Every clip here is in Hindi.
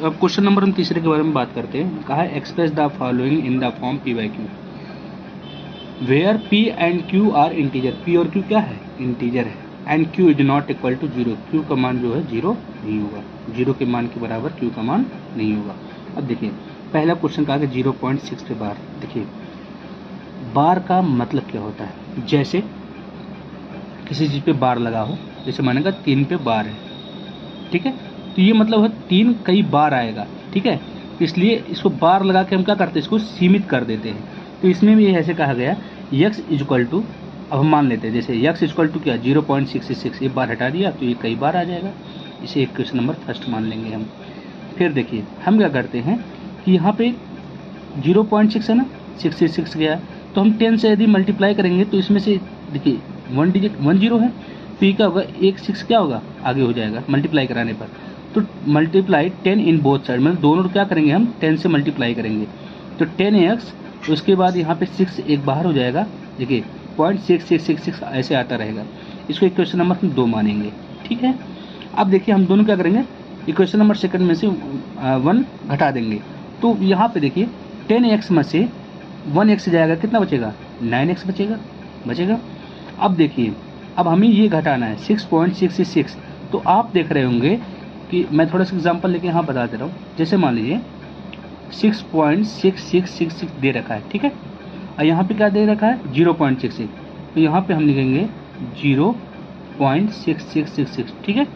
अब क्वेश्चन नंबर हम तीसरे के बारे में बात करते हैं। कहा है express the following in the form P by Q, where P and Q are integer. P और क्यू क्या है? इंटीजर है। And Q is not equal to zero, Q का मान जो है जीरो नहीं होगा, जीरो के मान के बराबर क्यू का मान नहीं होगा। अब देखिए पहला क्वेश्चन कहा कि 0.6 पे बार। देखिए बार का मतलब क्या होता है? जैसे किसी चीज़ पे बार लगा हो, जैसे मानेगा 3 पे बार है, ठीक है, तो ये मतलब है 3 कई बार आएगा, ठीक है, इसलिए इसको बार लगा के हम क्या करते हैं, इसको सीमित कर देते हैं। तो इसमें भी ऐसे कहा गया x इक्वल टू, अब हम मान लेते हैं जैसे x इक्वल टू क्या 0.66, एक बार हटा दिया तो ये कई बार आ जाएगा, इसे एक क्वेश्चन नंबर फर्स्ट मान लेंगे हम। फिर देखिए हम क्या करते हैं कि यहाँ पे 0.6 है ना, 66 गया, तो हम 10 से यदि मल्टीप्लाई करेंगे तो इसमें से देखिए 1 डिजिट 1 जीरो है, तो ये क्या होगा, एक 6 क्या होगा आगे हो जाएगा मल्टीप्लाई कराने पर। तो मल्टीप्लाई 10 इन बोथ साइड, मतलब दोनों क्या करेंगे हम 10 से मल्टीप्लाई करेंगे, तो 10x, उसके बाद यहाँ पे 6 एक बाहर हो जाएगा, देखिए 0.6666 ऐसे आता रहेगा। इसको इक्वेशन नंबर हम 2 मानेंगे, ठीक है। अब देखिए हम दोनों क्या करेंगे, इक्वेशन नंबर सेकंड में से 1 घटा देंगे, तो यहाँ पे देखिए 10x में से 1x जाएगा, कितना बचेगा 9x बचेगा। अब देखिए अब हमें ये घटाना है 6.66, तो आप देख रहे होंगे कि मैं थोड़ा सा एग्जांपल लेके यहाँ बता दे रहा हूँ। जैसे मान लीजिए 6.6666 दे रखा है, ठीक है, और यहाँ पे क्या दे रखा है 0.66, तो यहाँ पे हम लिखेंगे 0.6666, ठीक है।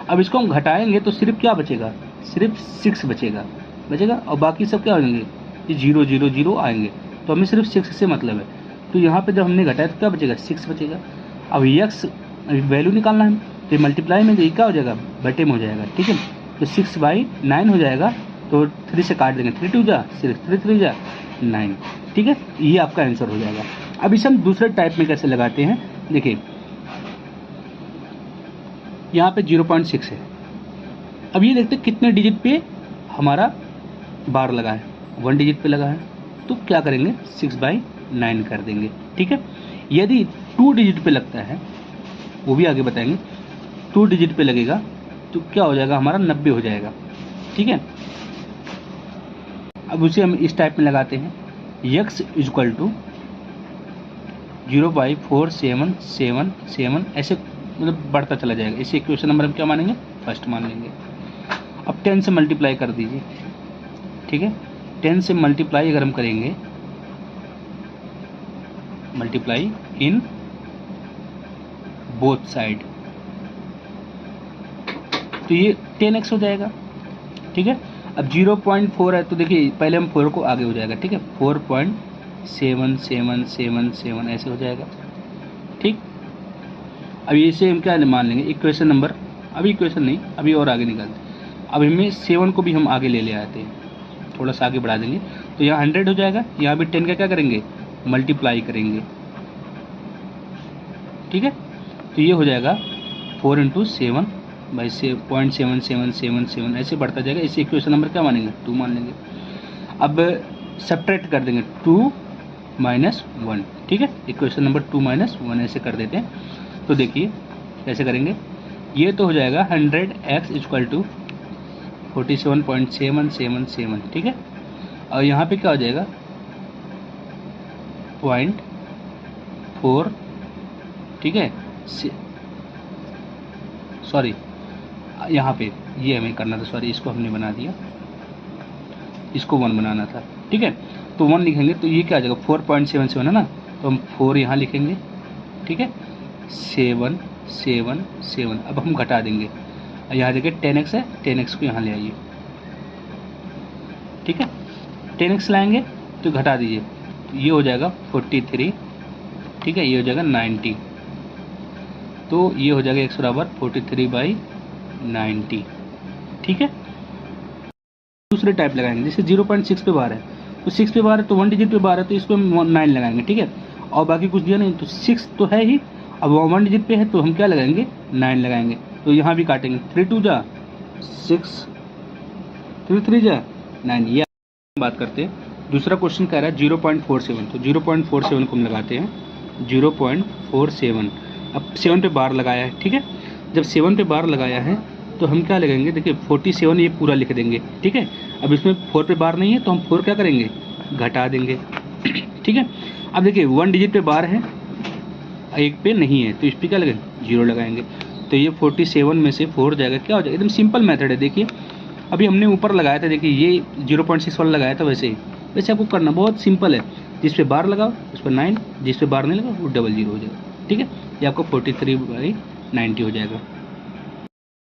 अब इसको हम घटाएंगे तो सिर्फ क्या बचेगा, सिर्फ 6 बचेगा, और बाकी सब क्या हो जाएंगे, ये 0 0 0 आएंगे, तो हमें सिर्फ 6 से मतलब है। तो यहाँ पे जब हमने घटाया तो क्या बचेगा 6 बचेगा। अब x वैल्यू निकालना है, तो मल्टीप्लाई में ये क्या हो जाएगा, बटे में हो जाएगा, ठीक है, तो 6/9 हो जाएगा, तो 3 से काट देंगे, 3 2 जा 6, 3 3 जा 9, ठीक है, ये आपका आंसर हो जाएगा। अब इसे हम दूसरे टाइप में कैसे लगाते हैं, देखिए यहाँ पे 0.6 है, अब ये देखते हैं कितने डिजिट पे हमारा बार लगा है, 1 डिजिट पे लगा है, तो क्या करेंगे 6/9 कर देंगे, ठीक है। यदि 2 डिजिट पे लगता है, वो भी आगे बताएंगे, 2 डिजिट पे लगेगा तो क्या हो जाएगा हमारा 90 हो जाएगा, ठीक है। अब उसे हम इस टाइप में लगाते हैं, x इक्वल टू 0.4777 ऐसे मतलब बढ़ता चला जाएगा, इसे इक्वेशन नंबर हम क्या मानेंगे, फर्स्ट मान लेंगे। अब 10 से मल्टीप्लाई कर दीजिए, ठीक है, 10 से मल्टीप्लाई अगर हम करेंगे, मल्टीप्लाई इन बोथ साइड, तो ये 10x हो जाएगा, ठीक है। अब 0.4 है तो देखिए पहले हम 4 को आगे हो जाएगा, ठीक है, 4.7777 ऐसे हो जाएगा, ठीक। अब इसे हम क्या मान लेंगे, इक्वेशन नंबर, अभी इक्वेशन नहीं, अभी और आगे निकालते, अब हमें 7 को भी हम आगे ले आते हैं, थोड़ा सा आगे बढ़ा देंगे, तो यहाँ 100 हो जाएगा, यहाँ भी 10 का क्या करेंगे, मल्टीप्लाई करेंगे, ठीक है, तो ये हो जाएगा 4 × 7 बाई 0.7777 ऐसे बढ़ता जाएगा, इसे इक्वेशन नंबर क्या मानेंगे, 2 मान लेंगे। अब सब्ट्रैक्ट कर देंगे 2 - 1, ठीक है, इक्वेशन नंबर 2 - 1 ऐसे कर देते हैं। तो देखिए कैसे करेंगे, ये तो हो जाएगा 100x इक्वल टू 47.777, ठीक है, और यहाँ पे क्या हो जाएगा 0.4, ठीक है, सॉरी यहाँ पे ये हमें करना था, सॉरी इसको हमने बना दिया, इसको 1 बनाना था, ठीक है, तो 1 लिखेंगे तो ये क्या आ जाएगा 4.77 है ना, तो हम 4 यहाँ लिखेंगे, ठीक है, 7 7 7, अब हम घटा देंगे, यहाँ देखिए 10x है, 10x को यहाँ ले आइए, ठीक है, 10x लाएंगे तो घटा दीजिए, तो ये हो जाएगा 43, ठीक है, ये हो जाएगा 90, तो ये हो जाएगा x बराबर 43/90, ठीक है। दूसरे टाइप लगाएंगे, जैसे 0.6 पे बार है, तो 6 पे बार है तो 1 डिजिट पे बार है, तो इसको हम 9 लगाएंगे, ठीक है, और बाकी कुछ दिया नहीं, तो 6 तो है ही, अब 1 डिजिट पे है तो हम क्या लगाएंगे 9 लगाएंगे, तो यहाँ भी काटेंगे, 3 2 जा 6, 3 3 जा 9, ये बात करते हैं। दूसरा क्वेश्चन कह रहा है 0.47, तो 0.47 को हम लगाते हैं, 0.47, अब 7 पे बार लगाया है, ठीक है, जब 7 पे बार लगाया है तो हम क्या लगेंगे, देखिए 47 ये पूरा लिख देंगे, ठीक है। अब इसमें 4 पे बार नहीं है तो हम 4 क्या करेंगे, घटा देंगे, ठीक है। अब देखिए 1 डिजिट पे बार है, 1 पे नहीं है, तो इस पर क्या लगेगा, 0 लगाएंगे। तो ये 47 में से 4 जाएगा, क्या हो जाएगा, एकदम सिंपल मेथड है। देखिए अभी हमने ऊपर लगाया था, देखिए ये 0.6 वाला लगाया था, वैसे ही वैसे आपको करना बहुत सिंपल है। जिस पे बार लगाओ उस पर 9, जिस पे बार नहीं लगाओ वो 00 हो जाएगा, ठीक है। ये आपको 43/90 हो जाएगा।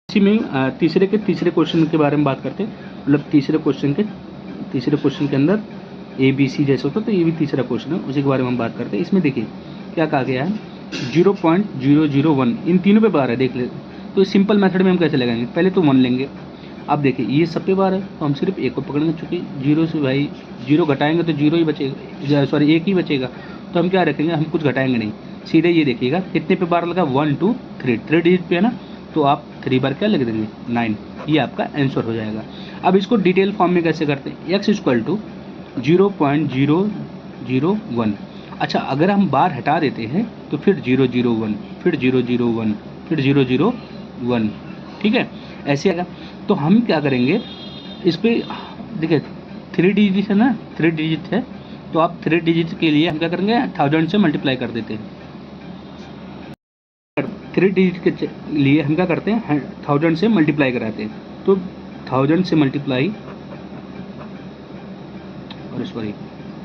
इसी में तीसरे क्वेश्चन के बारे में बात करते हैं, मतलब तीसरे क्वेश्चन के अंदर ABC जैसे होता है, तो ये भी तीसरा क्वेश्चन है, उसी के बारे में हम बात करते हैं। इसमें देखिए क्या कहा गया है, 0.001 इन तीनों पे बार है, देख ले। तो सिंपल मेथड में हम कैसे लगाएंगे, पहले तो 1 लेंगे। अब देखिए ये सब पे बार है तो हम सिर्फ 1 को पकड़ेंगे, चूँकि 0 से भाई 0 घटाएंगे तो 0 ही बचेगा, सॉरी 1 ही बचेगा। तो हम क्या रखेंगे, हम कुछ घटाएंगे नहीं, सीधे ये देखिएगा कितने पे बार लगा, 1 2 3 डिजिट पे है ना, तो आप 3 बार क्या लिख देंगे, 9। ये आपका आंसर हो जाएगा। अब इसको डिटेल फॉर्म में कैसे करते हैं, x = 0.001। अच्छा अगर हम बार हटा देते हैं तो फिर 001, फिर 001, फिर 001, ठीक है, ऐसे आएगा। तो हम क्या करेंगे, इस पर देखिए 3 डिजिट है ना, 3 डिजिट है, तो आप 3 डिजिट के लिए हम क्या करेंगे, 1000 से मल्टीप्लाई कर देते हैं। 3 डिजिट के लिए हम क्या करते हैं, 1000 से मल्टीप्लाई कराते हैं। तो 1000 से मल्टीप्लाई, और सॉरी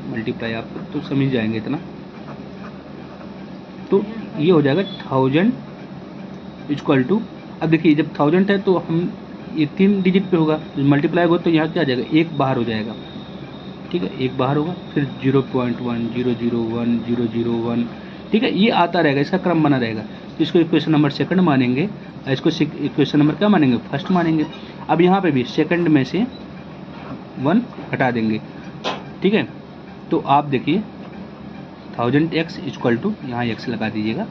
मल्टीप्लाई आप तो समझ जाएंगे इतना, तो ये हो जाएगा 1000 = अब देखिए जब 1000 है तो हम ये 3 डिजिट पे होगा, मल्टीप्लाई होगा तो यहाँ क्या आ जाएगा, 1 बाहर हो जाएगा, ठीक है, 1 बाहर होगा, फिर 0.1 001 001, ठीक है, ये आता रहेगा, इसका क्रम बना रहेगा। तो इसको इक्वेशन नंबर सेकंड मानेंगे, इसको इक्वेशन नंबर क्या मानेंगे, फर्स्ट मानेंगे। अब यहाँ पे भी सेकंड में से 1 हटा देंगे, ठीक है। तो आप देखिए 1000x = यहाँ x लगा दीजिएगा,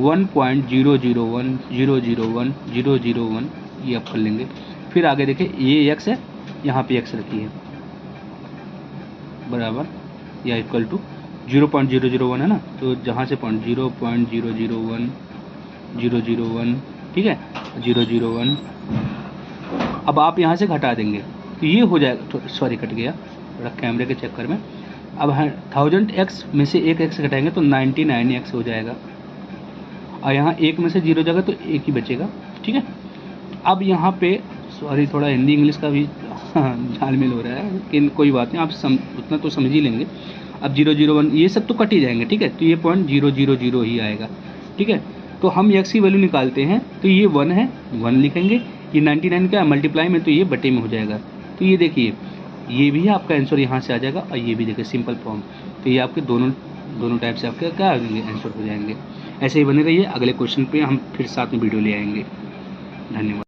1.001 001 001 ये आप कर लेंगे। फिर आगे देखिए ये x है, यहाँ पे x रखिए, बराबर या इक्वल टू 0.001 है ना, तो जहाँ से 0.001 001, ठीक है, 001। अब आप यहाँ से घटा देंगे तो ये हो जाएगा, तो सॉरी कट गया थोड़ा कैमरे के चक्कर में। अब 1000x में से 1 x घटाएंगे तो 99x हो जाएगा, और यहाँ 1 में से 0 जाएगा तो 1 ही बचेगा, ठीक है। अब यहाँ पे सॉरी थोड़ा हिंदी इंग्लिश का भी झालमेल हो रहा है, लेकिन कोई बात नहीं, आप उतना तो समझ ही लेंगे। अब 001 ये सब तो कट ही जाएंगे, ठीक है, तो ये 0.000 ही आएगा, ठीक है। तो हम x की वैल्यू निकालते हैं, तो ये 1 है, 1 लिखेंगे, ये 99 का मल्टीप्लाई में, तो ये बटे में हो जाएगा। तो ये देखिए ये भी आपका आंसर यहाँ से आ जाएगा, और ये भी देखिए सिंपल फॉर्म। तो ये आपके दोनों टाइप से आपके क्या आंसर हो जाएंगे। ऐसे ही बने रहिए, अगले क्वेश्चन पे हम फिर साथ में वीडियो ले आएंगे। धन्यवाद।